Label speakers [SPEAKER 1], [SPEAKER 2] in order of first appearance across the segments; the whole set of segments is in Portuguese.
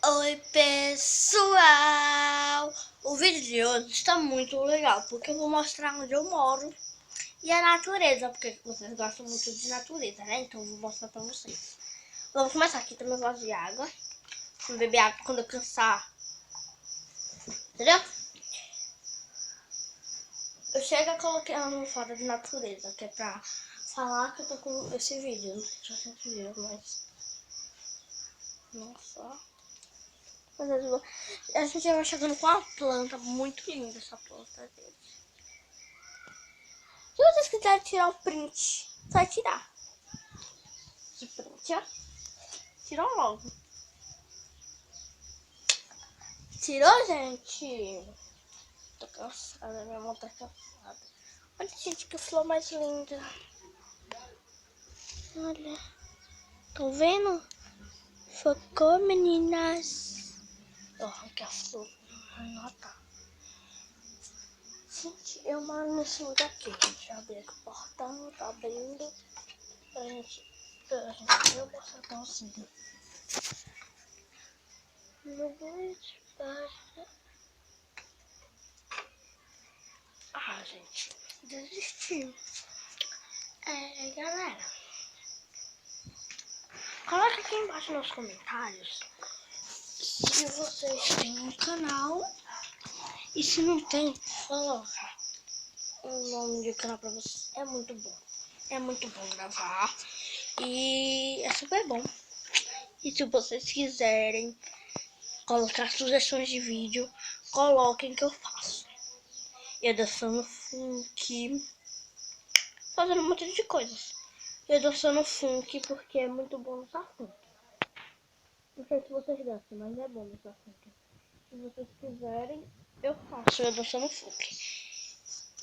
[SPEAKER 1] Oi pessoal, o vídeo de hoje está muito legal porque eu vou mostrar onde eu moro e a natureza, porque vocês gostam muito de natureza, né? Então eu vou mostrar pra vocês. Vamos começar aqui, tem meu vaso de água. Vou beber água quando eu cansar, entendeu? Eu chego e coloquei ela no fora de natureza, que é pra falar que eu tô com esse vídeo. Não sei se vocês viram, mas... Nossa... A gente vai chegando com uma planta muito linda, essa planta, gente. Se vocês quiserem tirar o print, vai tirar. Esse print, ó. Tirou logo. Tirou, gente? Tô cansada, minha mão tá cansada. Olha, gente, que flor mais linda. Olha. Estão vendo? Focou, meninas. Eu arranquei a flor. Ah, tá. Gente, eu moro nesse lugar aqui. Deixa eu abrir aqui o portão. Tá abrindo. Pra gente eu mostrar pra vocês. Ah, gente, desisti. Galera, coloca aqui embaixo nos comentários se vocês têm um canal e se não tem, coloca o nome do canal pra vocês. É muito bom. É muito bom gravar e é super bom. E se vocês quiserem colocar sugestões de vídeo, coloquem que eu faço. Eu dançando funk, fazendo um monte de coisas. Eu dançando funk porque é muito bom dançar funk. Não sei se vocês dançam, mas é bom dançar funk. Se vocês quiserem, eu faço eu dançando funk.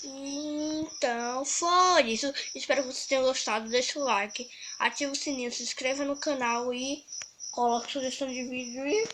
[SPEAKER 1] Então foi isso. Espero que vocês tenham gostado. Deixa o like, ativa o sininho, se inscreva no canal e coloque sugestão de vídeo e